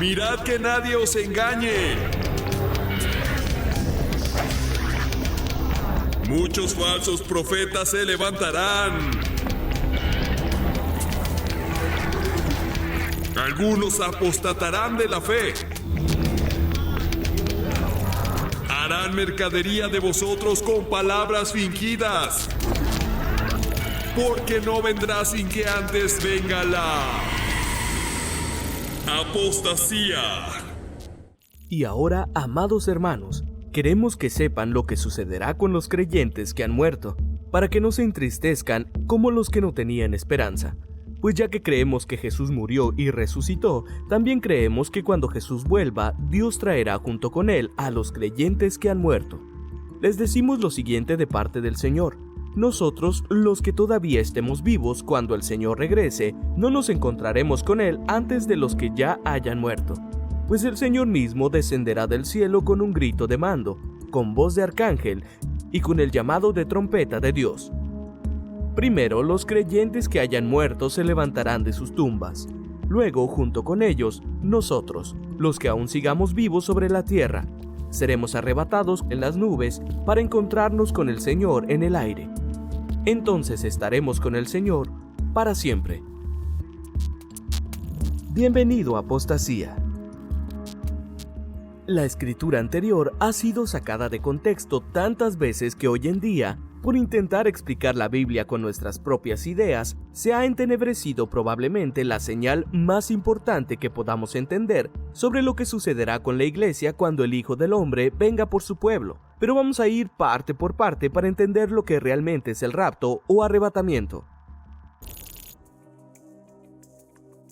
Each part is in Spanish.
Mirad que nadie os engañe. Muchos falsos profetas se levantarán. Algunos apostatarán de la fe. Harán mercadería de vosotros con palabras fingidas. Porque no vendrá sin que antes venga la apostasía. Y ahora, amados hermanos, queremos que sepan lo que sucederá con los creyentes que han muerto, para que no se entristezcan como los que no tenían esperanza. Pues ya que creemos que Jesús murió y resucitó, también creemos que cuando Jesús vuelva, Dios traerá junto con él a los creyentes que han muerto. Les decimos lo siguiente de parte del Señor. Nosotros, los que todavía estemos vivos cuando el Señor regrese, no nos encontraremos con Él antes de los que ya hayan muerto. Pues el Señor mismo descenderá del cielo con un grito de mando, con voz de arcángel y con el llamado de trompeta de Dios. Primero, los creyentes que hayan muerto se levantarán de sus tumbas. Luego, junto con ellos, nosotros, los que aún sigamos vivos sobre la tierra, seremos arrebatados en las nubes para encontrarnos con el Señor en el aire. Entonces estaremos con el Señor para siempre. Bienvenido a Apostasía. La escritura anterior ha sido sacada de contexto tantas veces que hoy en día, por intentar explicar la Biblia con nuestras propias ideas, se ha entenebrecido probablemente la señal más importante que podamos entender sobre lo que sucederá con la iglesia cuando el Hijo del Hombre venga por su pueblo. Pero vamos a ir parte por parte para entender lo que realmente es el rapto o arrebatamiento.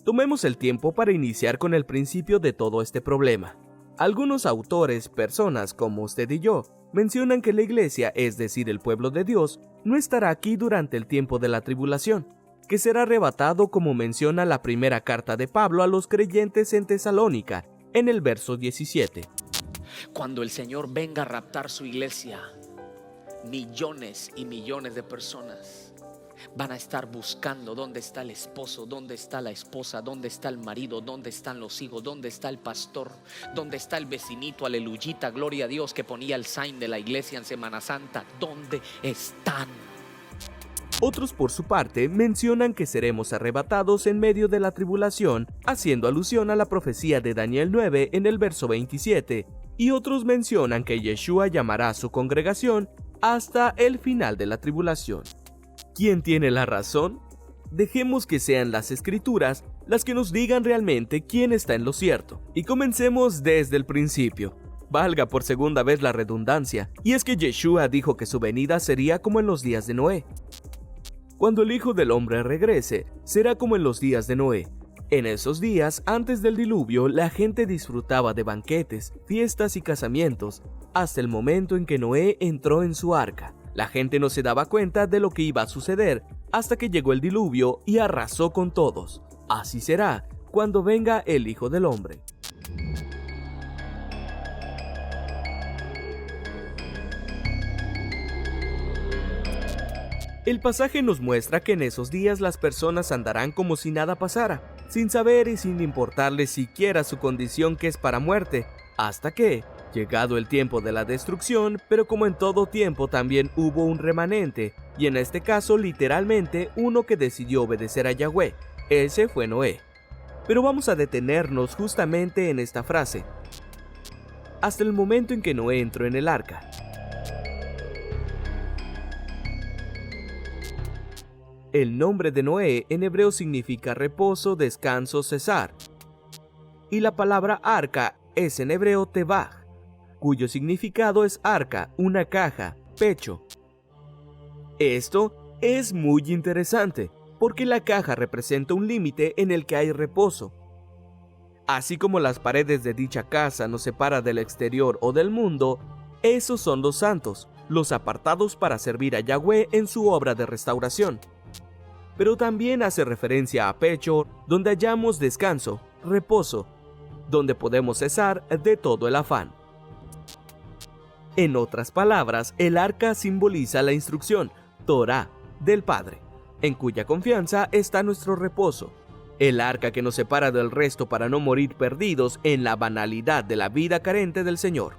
Tomemos el tiempo para iniciar con el principio de todo este problema. Algunos autores, personas como usted y yo, mencionan que la iglesia, es decir, el pueblo de Dios, no estará aquí durante el tiempo de la tribulación, que será arrebatado como menciona la primera carta de Pablo a los creyentes en Tesalónica, en el verso 17. Cuando el Señor venga a raptar su iglesia, millones y millones de personas van a estar buscando dónde está el esposo, dónde está la esposa, dónde está el marido, dónde están los hijos, dónde está el pastor, dónde está el vecinito, aleluyita, gloria a Dios, que ponía el sign de la iglesia en Semana Santa. ¿Dónde están? Otros, por su parte, mencionan que seremos arrebatados en medio de la tribulación, haciendo alusión a la profecía de Daniel 9 en el verso 27, y otros mencionan que Yeshua llamará a su congregación hasta el final de la tribulación. ¿Quién tiene la razón? Dejemos que sean las escrituras las que nos digan realmente quién está en lo cierto. Y comencemos desde el principio. Valga por segunda vez la redundancia, y es que Yeshua dijo que su venida sería como en los días de Noé. Cuando el Hijo del Hombre regrese, será como en los días de Noé. En esos días, antes del diluvio, la gente disfrutaba de banquetes, fiestas y casamientos, hasta el momento en que Noé entró en su arca. La gente no se daba cuenta de lo que iba a suceder hasta que llegó el diluvio y arrasó con todos. Así será cuando venga el Hijo del Hombre. El pasaje nos muestra que en esos días las personas andarán como si nada pasara, sin saber y sin importarles siquiera su condición, que es para muerte, hasta que, llegado el tiempo de la destrucción, pero como en todo tiempo también hubo un remanente, y en este caso literalmente uno que decidió obedecer a Yahweh. Ese fue Noé. Pero vamos a detenernos justamente en esta frase, hasta el momento en que Noé entró en el arca. El nombre de Noé en hebreo significa reposo, descanso, cesar, y la palabra arca es en hebreo tebaj, cuyo significado es arca, una caja, pecho. Esto es muy interesante, porque la caja representa un límite en el que hay reposo. Así como las paredes de dicha casa nos separan del exterior o del mundo, esos son los santos, los apartados para servir a Yahweh en su obra de restauración. Pero también hace referencia a pecho, donde hallamos descanso, reposo, donde podemos cesar de todo el afán. En otras palabras, el arca simboliza la instrucción, Torah, del Padre, en cuya confianza está nuestro reposo. el arca que nos separa del resto para no morir perdidos en la banalidad de la vida carente del Señor.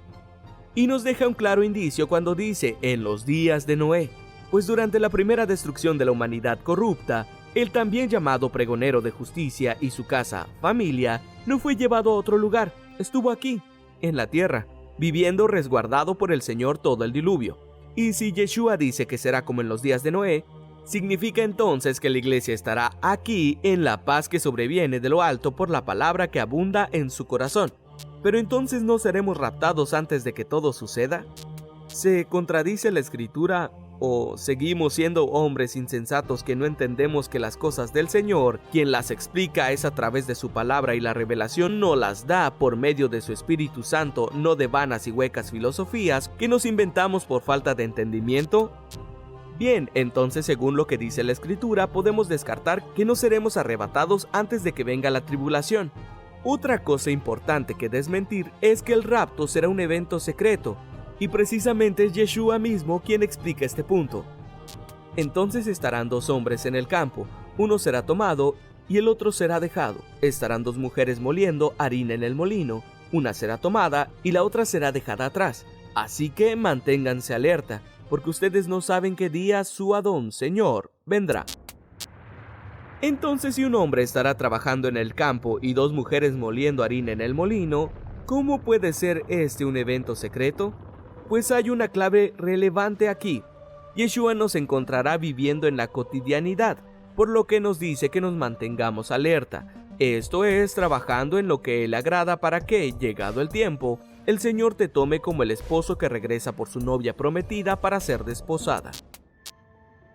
Y nos deja un claro indicio cuando dice en los días de Noé, pues durante la primera destrucción de la humanidad corrupta, el también llamado pregonero de justicia y su casa, familia, no fue llevado a otro lugar, estuvo aquí, en la tierra, viviendo resguardado por el Señor todo el diluvio. Y si Yeshua dice que será como en los días de Noé, significa entonces que la iglesia estará aquí en la paz que sobreviene de lo alto por la palabra que abunda en su corazón. Pero entonces ¿no seremos raptados antes de que todo suceda? ¿Se contradice la Escritura o seguimos siendo hombres insensatos que no entendemos que las cosas del Señor, quien las explica es a través de su palabra y la revelación no las da por medio de su Espíritu Santo, no de vanas y huecas filosofías que nos inventamos por falta de entendimiento? Bien, entonces según lo que dice la Escritura podemos descartar que no seremos arrebatados antes de que venga la tribulación. Otra cosa importante que desmentir es que el rapto será un evento secreto, y precisamente es Yeshua mismo quien explica este punto. Entonces estarán dos hombres en el campo, uno será tomado y el otro será dejado. Estarán dos mujeres moliendo harina en el molino, una será tomada y la otra será dejada atrás. Así que manténganse alerta, porque ustedes no saben qué día su Adón, Señor, vendrá. Entonces si un hombre estará trabajando en el campo y dos mujeres moliendo harina en el molino, ¿cómo puede ser este un evento secreto? Pues hay una clave relevante aquí. Yeshua nos encontrará viviendo en la cotidianidad, por lo que nos dice que nos mantengamos alerta. Esto es, trabajando en lo que Él agrada para que, llegado el tiempo, el Señor te tome como el esposo que regresa por su novia prometida para ser desposada.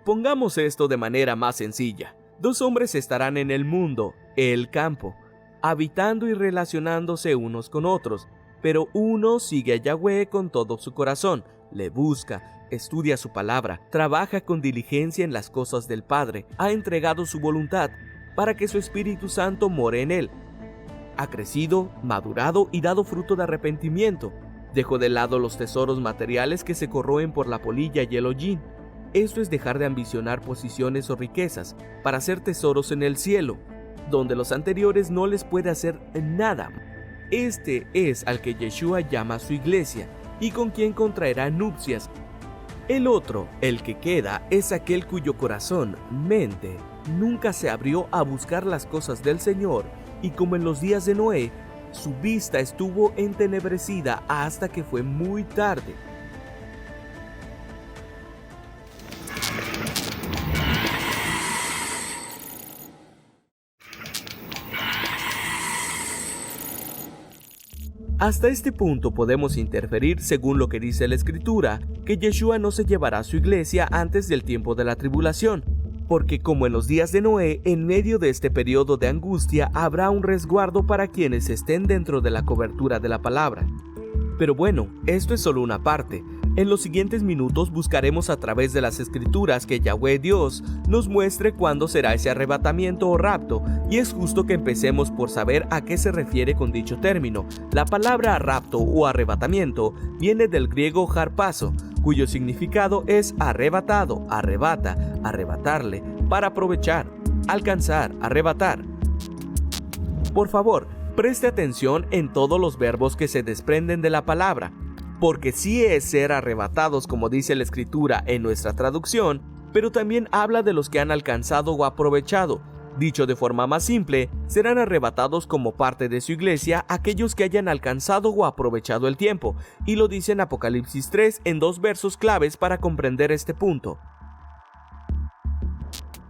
Pongamos esto de manera más sencilla. Dos hombres estarán en el mundo, el campo, habitando y relacionándose unos con otros, pero uno sigue a Yahweh con todo su corazón, le busca, estudia su palabra, trabaja con diligencia en las cosas del Padre, ha entregado su voluntad para que su Espíritu Santo more en él. Ha crecido, madurado y dado fruto de arrepentimiento. Dejó de lado los tesoros materiales que se corroen por la polilla y el hollín. Esto es dejar de ambicionar posiciones o riquezas para hacer tesoros en el cielo, donde los anteriores no les puede hacer nada. Este es al que Yeshua llama su iglesia y con quien contraerá nupcias. El otro, el que queda, es aquel cuyo corazón, mente, nunca se abrió a buscar las cosas del Señor y como en los días de Noé, su vista estuvo entenebrecida hasta que fue muy tarde. Hasta este punto podemos interferir, según lo que dice la Escritura, que Yeshua no se llevará a su iglesia antes del tiempo de la tribulación, porque como en los días de Noé, en medio de este periodo de angustia habrá un resguardo para quienes estén dentro de la cobertura de la palabra. Pero bueno, esto es solo una parte. En los siguientes minutos buscaremos a través de las Escrituras que Yahweh Dios nos muestre cuándo será ese arrebatamiento o rapto, y es justo que empecemos por saber a qué se refiere con dicho término. La palabra rapto o arrebatamiento viene del griego harpazo, cuyo significado es arrebatado, arrebata, arrebatarle, para aprovechar, alcanzar, arrebatar. Por favor, preste atención en todos los verbos que se desprenden de la palabra, porque sí es ser arrebatados como dice la Escritura en nuestra traducción, pero también habla de los que han alcanzado o aprovechado. Dicho de forma más simple, serán arrebatados como parte de su iglesia aquellos que hayan alcanzado o aprovechado el tiempo, y lo dice en Apocalipsis 3 en 2 versos claves para comprender este punto.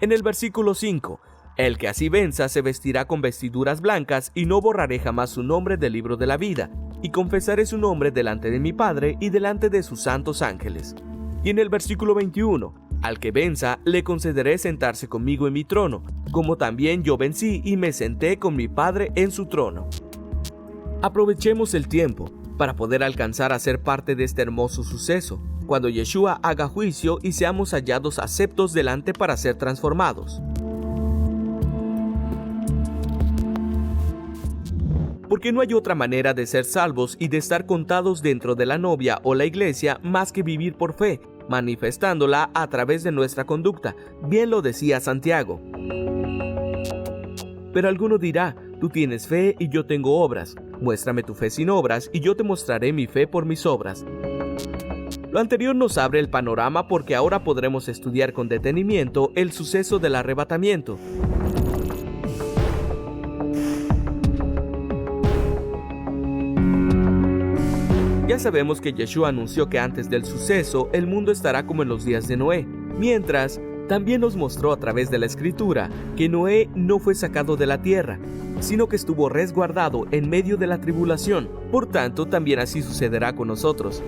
En el versículo 5, el que así venza se vestirá con vestiduras blancas y no borraré jamás su nombre del libro de la vida, y confesaré su nombre delante de mi Padre y delante de sus santos ángeles. Y en el versículo 21, al que venza le concederé sentarse conmigo en mi trono, como también yo vencí y me senté con mi Padre en su trono. Aprovechemos el tiempo para poder alcanzar a ser parte de este hermoso suceso, cuando Yeshua haga juicio y seamos hallados aceptos delante para ser transformados. Porque no hay otra manera de ser salvos y de estar contados dentro de la novia o la iglesia más que vivir por fe, manifestándola a través de nuestra conducta. Bien lo decía Santiago. Pero alguno dirá: tú tienes fe y yo tengo obras. Muéstrame tu fe sin obras y yo te mostraré mi fe por mis obras. Lo anterior nos abre el panorama porque ahora podremos estudiar con detenimiento el suceso del arrebatamiento. Ya sabemos que Yeshua anunció que antes del suceso el mundo estará como en los días de Noé, mientras también nos mostró a través de la Escritura que Noé no fue sacado de la tierra, sino que estuvo resguardado en medio de la tribulación. Por tanto, también así sucederá con nosotros.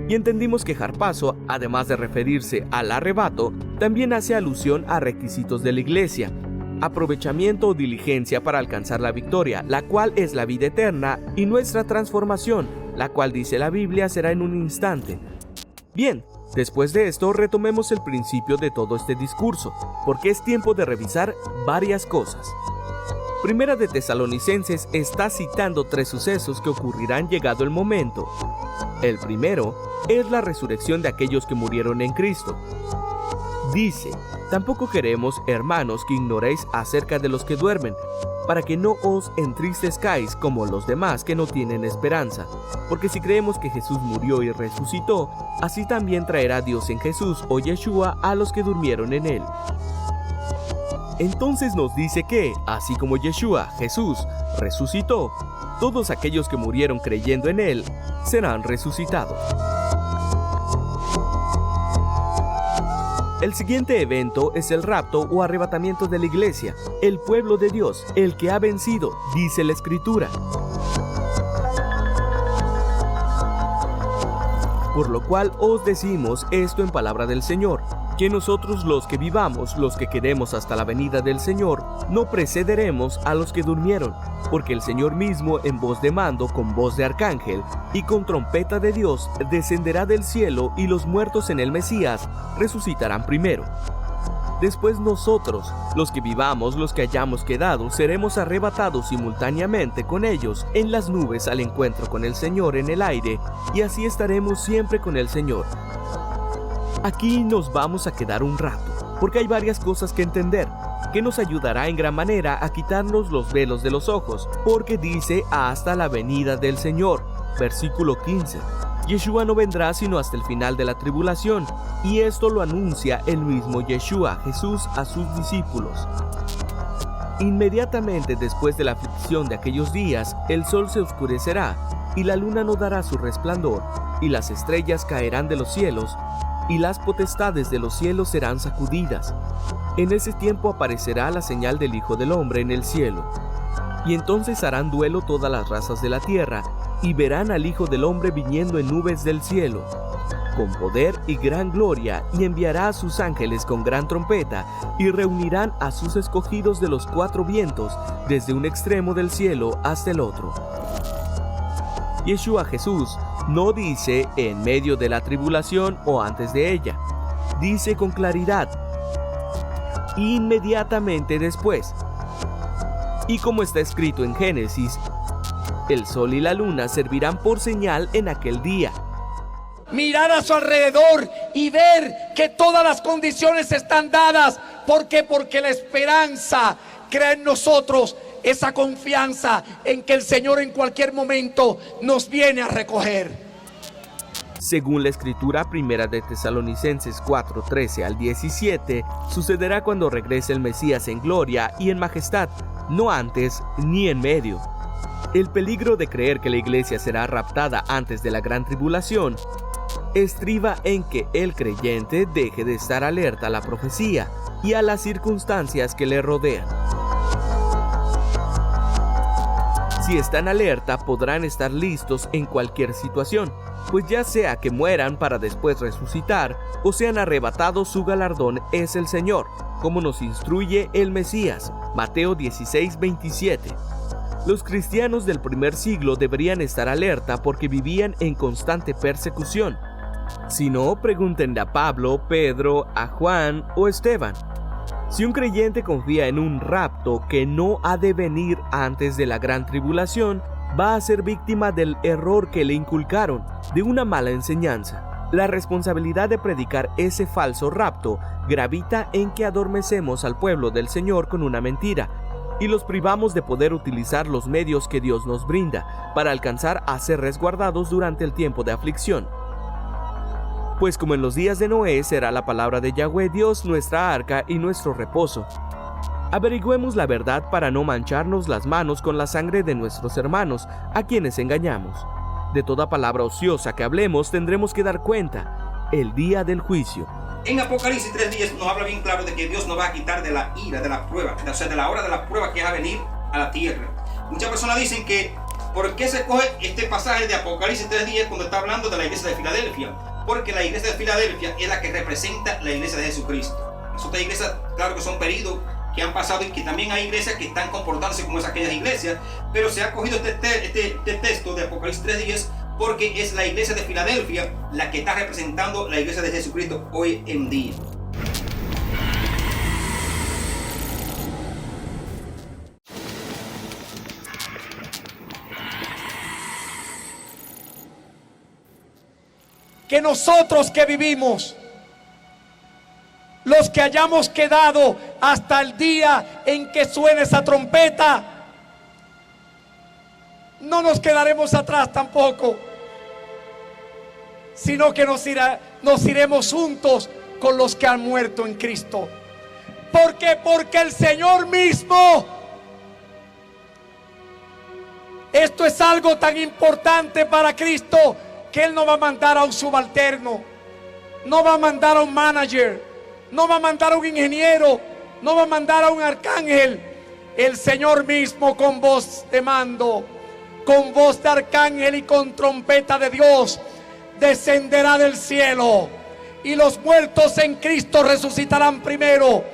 Y entendimos que harpazo, además de referirse al arrebato, también hace alusión a requisitos de la iglesia, aprovechamiento o diligencia para alcanzar la victoria, la cual es la vida eterna, y nuestra transformación, la cual dice la Biblia será en un instante. Bien, después de esto retomemos el principio de todo este discurso, porque es tiempo de revisar varias cosas. Primera de Tesalonicenses está citando 3 sucesos que ocurrirán llegado el momento. El primero es la resurrección de aquellos que murieron en Cristo. Dice: tampoco queremos, hermanos, que ignoréis acerca de los que duermen, para que no os entristezcáis como los demás que no tienen esperanza. Porque si creemos que Jesús murió y resucitó, así también traerá Dios en Jesús o Yeshua a los que durmieron en él. Entonces nos dice que, así como Yeshua, Jesús, resucitó, todos aquellos que murieron creyendo en él serán resucitados. El siguiente evento es el rapto o arrebatamiento de la iglesia, el pueblo de Dios, el que ha vencido, dice la Escritura. Por lo cual os decimos esto en palabra del Señor, que nosotros los que vivamos, los que quedemos hasta la venida del Señor, no precederemos a los que durmieron, porque el Señor mismo en voz de mando, con voz de arcángel y con trompeta de Dios, descenderá del cielo y los muertos en el Mesías resucitarán primero. Después nosotros, los que vivamos, los que hayamos quedado, seremos arrebatados simultáneamente con ellos en las nubes al encuentro con el Señor en el aire, y así estaremos siempre con el Señor. Aquí nos vamos a quedar un rato, porque hay varias cosas que entender, que nos ayudará en gran manera a quitarnos los velos de los ojos, porque dice hasta la venida del Señor, versículo 15. Yeshua no vendrá sino hasta el final de la tribulación, y esto lo anuncia el mismo Yeshua, Jesús, a sus discípulos. Inmediatamente después de la aflicción de aquellos días, el sol se oscurecerá, y la luna no dará su resplandor, y las estrellas caerán de los cielos, y las potestades de los cielos serán sacudidas. En ese tiempo aparecerá la señal del Hijo del Hombre en el cielo. Y entonces harán duelo todas las razas de la tierra, y verán al Hijo del Hombre viniendo en nubes del cielo, con poder y gran gloria, y enviará a sus ángeles con gran trompeta, y reunirán a sus escogidos de los 4 vientos, desde un extremo del cielo hasta el otro. Yeshua Jesús no dice en medio de la tribulación o antes de ella. Dice con claridad: inmediatamente después. Y como está escrito en Génesis, el sol y la luna servirán por señal en aquel día. Mirar a su alrededor y ver que todas las condiciones están dadas. ¿Por qué? Porque la esperanza crea en nosotros esa confianza en que el Señor en cualquier momento nos viene a recoger. Según la Escritura, primera de Tesalonicenses 4, 13 al 17, sucederá cuando regrese el Mesías en gloria y en majestad, no antes ni en medio. El peligro de creer que la iglesia será raptada antes de la gran tribulación estriba en que el creyente deje de estar alerta a la profecía y a las circunstancias que le rodean. Si están alerta, podrán estar listos en cualquier situación, pues ya sea que mueran para después resucitar o sean arrebatados, su galardón es el Señor, como nos instruye el Mesías. Mateo 16, 27. Los cristianos del primer siglo deberían estar alerta porque vivían en constante persecución. Si no, pregúntenle a Pablo, Pedro, a Juan o Esteban. Si un creyente confía en un rapto que no ha de venir antes de la gran tribulación, va a ser víctima del error que le inculcaron, de una mala enseñanza. La responsabilidad de predicar ese falso rapto gravita en que adormecemos al pueblo del Señor con una mentira, y los privamos de poder utilizar los medios que Dios nos brinda para alcanzar a ser resguardados durante el tiempo de aflicción. Pues como en los días de Noé, será la palabra de Yahweh Dios nuestra arca y nuestro reposo. Averigüemos la verdad para no mancharnos las manos con la sangre de nuestros hermanos, a quienes engañamos. De toda palabra ociosa que hablemos tendremos que dar cuenta el día del juicio. En Apocalipsis 3:10 nos habla bien claro de que Dios nos va a quitar de la ira, de la prueba, o sea, de la hora de la prueba que va a venir a la tierra. Muchas personas dicen que ¿por qué se coge este pasaje de Apocalipsis 3:10 cuando está hablando de la iglesia de Filadelfia? Porque la iglesia de Filadelfia es la que representa la iglesia de Jesucristo. Las otras iglesias, claro que son periodos que han pasado y que también hay iglesias que están comportándose como aquellas iglesias, pero se ha cogido este texto de Apocalipsis 3:10 porque es la iglesia de Filadelfia la que está representando la iglesia de Jesucristo hoy en día. Que nosotros que vivimos, los que hayamos quedado hasta el día en que suene esa trompeta, no nos quedaremos atrás tampoco, sino que nos iremos juntos con los que han muerto en Cristo. ¿Por qué? Porque el Señor mismo, esto es algo tan importante para Cristo, que Él no va a mandar a un subalterno, no va a mandar a un manager, no va a mandar a un ingeniero, no va a mandar a un arcángel. El Señor mismo con voz de mando, con voz de arcángel y con trompeta de Dios, descenderá del cielo, y los muertos en Cristo resucitarán primero,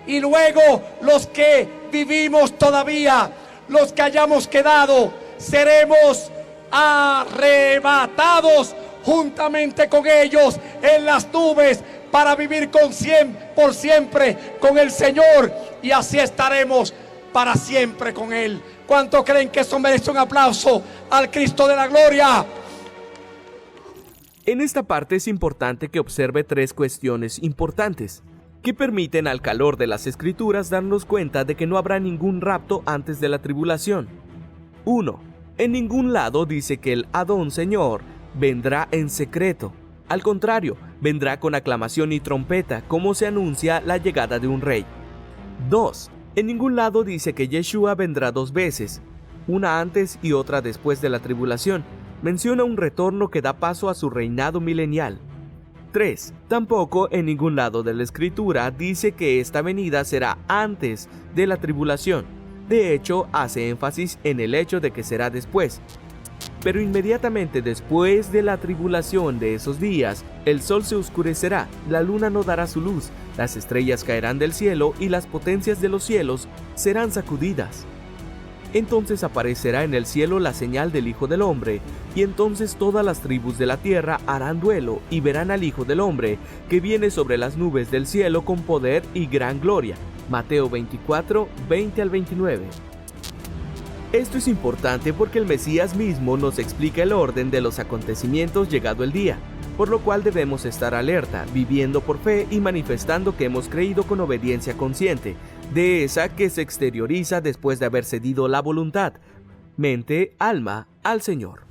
y luego los que vivimos todavía, los que hayamos quedado, seremos arrebatados juntamente con ellos en las nubes para vivir por siempre con el Señor, y así estaremos para siempre con Él. ¿Cuánto creen que eso merece un aplauso al Cristo de la gloria? En esta parte es importante que observe tres cuestiones importantes que permiten al calor de las Escrituras darnos cuenta de que no habrá ningún rapto antes de la tribulación. 1. En ningún lado dice que el Adón Señor vendrá en secreto. Al contrario, vendrá con aclamación y trompeta, como se anuncia la llegada de un rey. 2. En ningún lado dice que Yeshua vendrá dos veces, una antes y otra después de la tribulación. Menciona un retorno que da paso a su reinado milenial. 3. Tampoco en ningún lado de la Escritura dice que esta venida será antes de la tribulación. De hecho, hace énfasis en el hecho de que será después. Pero inmediatamente después de la tribulación de esos días, el sol se oscurecerá, la luna no dará su luz, las estrellas caerán del cielo y las potencias de los cielos serán sacudidas. Entonces aparecerá en el cielo la señal del Hijo del Hombre, y entonces todas las tribus de la tierra harán duelo y verán al Hijo del Hombre, que viene sobre las nubes del cielo con poder y gran gloria. Mateo 24, 20 al 29. Esto es importante porque el Mesías mismo nos explica el orden de los acontecimientos llegado el día, por lo cual debemos estar alerta, viviendo por fe y manifestando que hemos creído con obediencia consciente, de esa que se exterioriza después de haber cedido la voluntad, mente, alma, al Señor.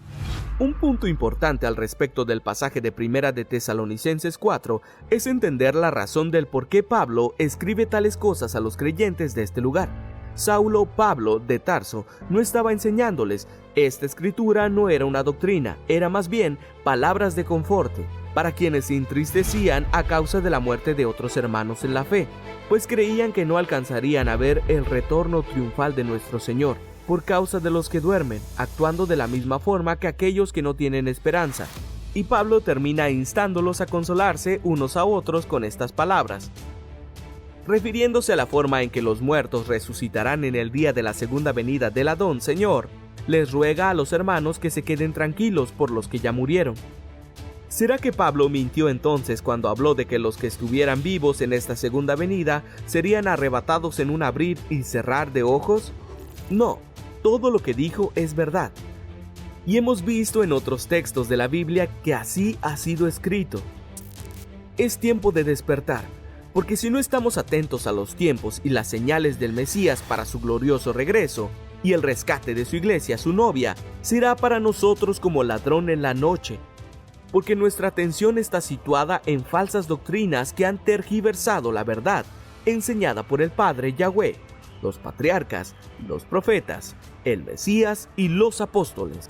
Un punto importante al respecto del pasaje de Primera de Tesalonicenses 4 es entender la razón del por qué Pablo escribe tales cosas a los creyentes de este lugar. Saulo Pablo de Tarso no estaba enseñándoles, esta escritura no era una doctrina, era más bien palabras de confort para quienes se entristecían a causa de la muerte de otros hermanos en la fe, pues creían que no alcanzarían a ver el retorno triunfal de nuestro Señor, por causa de los que duermen, actuando de la misma forma que aquellos que no tienen esperanza. Y Pablo termina instándolos a consolarse unos a otros con estas palabras. Refiriéndose a la forma en que los muertos resucitarán en el día de la segunda venida del Adón Señor, les ruega a los hermanos que se queden tranquilos por los que ya murieron. ¿Será que Pablo mintió entonces cuando habló de que los que estuvieran vivos en esta segunda venida serían arrebatados en un abrir y cerrar de ojos? No, todo lo que dijo es verdad. Y hemos visto en otros textos de la Biblia que así ha sido escrito. Es tiempo de despertar. Porque si no estamos atentos a los tiempos y las señales del Mesías para su glorioso regreso, y el rescate de su iglesia, su novia, será para nosotros como ladrón en la noche, porque nuestra atención está situada en falsas doctrinas que han tergiversado la verdad enseñada por el Padre Yahweh, los patriarcas, los profetas, el Mesías y los apóstoles.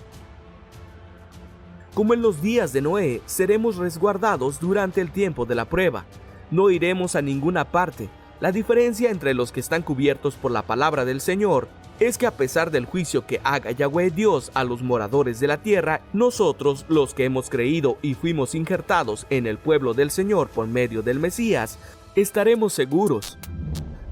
Como en los días de Noé, seremos resguardados durante el tiempo de la prueba. No iremos a ninguna parte. La diferencia entre los que están cubiertos por la palabra del Señor es que a pesar del juicio que haga Yahweh Dios a los moradores de la tierra, nosotros, los que hemos creído y fuimos injertados en el pueblo del Señor por medio del Mesías, estaremos seguros.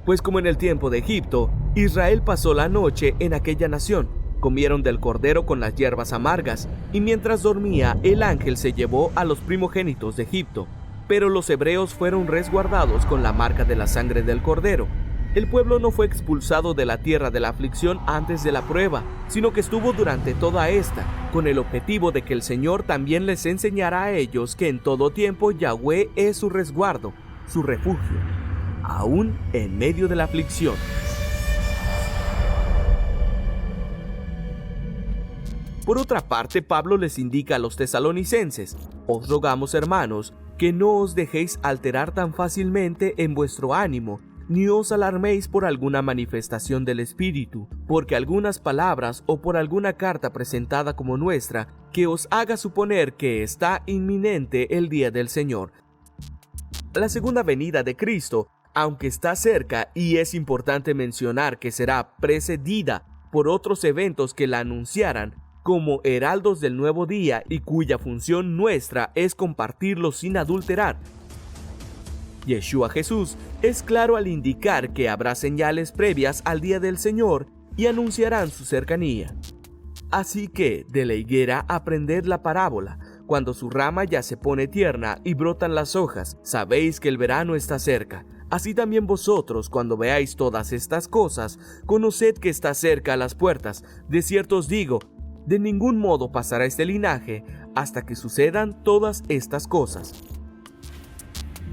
Pues como en el tiempo de Egipto, Israel pasó la noche en aquella nación. Comieron del cordero con las hierbas amargas, y mientras dormía, el ángel se llevó a los primogénitos de Egipto. Pero los hebreos fueron resguardados con la marca de la sangre del cordero. El pueblo no fue expulsado de la tierra de la aflicción antes de la prueba, sino que estuvo durante toda esta, con el objetivo de que el Señor también les enseñara a ellos que en todo tiempo Yahweh es su resguardo, su refugio, aún en medio de la aflicción. Por otra parte, Pablo les indica a los tesalonicenses: os rogamos, hermanos, que no os dejéis alterar tan fácilmente en vuestro ánimo, ni os alarméis por alguna manifestación del Espíritu, porque algunas palabras o por alguna carta presentada como nuestra, que os haga suponer que está inminente el día del Señor. La segunda venida de Cristo, aunque está cerca, y es importante mencionar que será precedida por otros eventos que la anunciaran, como heraldos del nuevo día, y cuya función nuestra es compartirlo sin adulterar. Yeshua Jesús es claro al indicar que habrá señales previas al día del Señor y anunciarán su cercanía. Así que, de la higuera aprended la parábola: cuando su rama ya se pone tierna y brotan las hojas, sabéis que el verano está cerca. Así también vosotros, cuando veáis todas estas cosas, conoced que está cerca a las puertas. De cierto os digo, de ningún modo pasará este linaje hasta que sucedan todas estas cosas.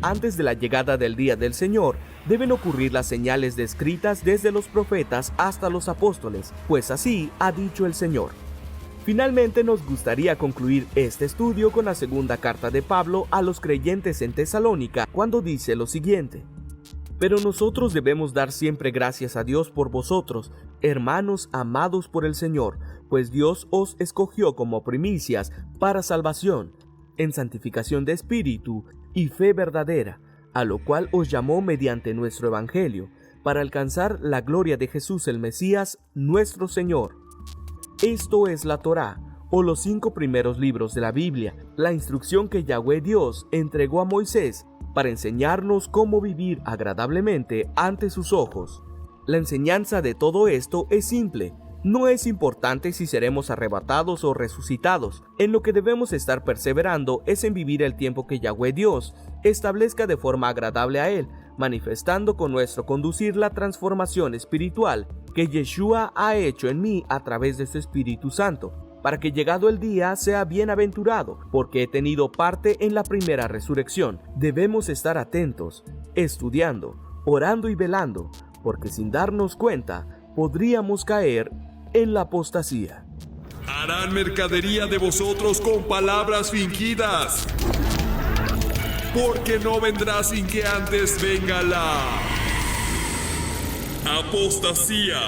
Antes de la llegada del día del Señor, deben ocurrir las señales descritas desde los profetas hasta los apóstoles, pues así ha dicho el Señor. Finalmente, nos gustaría concluir este estudio con la segunda carta de Pablo a los creyentes en Tesalónica, cuando dice lo siguiente: pero nosotros debemos dar siempre gracias a Dios por vosotros, hermanos amados por el Señor, pues Dios os escogió como primicias para salvación, en santificación de espíritu y fe verdadera, a lo cual os llamó mediante nuestro evangelio, para alcanzar la gloria de Jesús el Mesías, nuestro Señor. Esto es la Torá, o los 5 primeros libros de la Biblia, la instrucción que Yahweh Dios entregó a Moisés para enseñarnos cómo vivir agradablemente ante sus ojos. La enseñanza de todo esto es simple. No es importante si seremos arrebatados o resucitados. En lo que debemos estar perseverando es en vivir el tiempo que Yahweh Dios establezca de forma agradable a Él, manifestando con nuestro conducir la transformación espiritual que Yeshua ha hecho en mí a través de su Espíritu Santo, para que llegado el día sea bienaventurado, porque he tenido parte en la primera resurrección. Debemos estar atentos, estudiando, orando y velando, porque sin darnos cuenta podríamos caer en la apostasía. Harán mercadería de vosotros con palabras fingidas, porque no vendrá sin que antes venga la apostasía.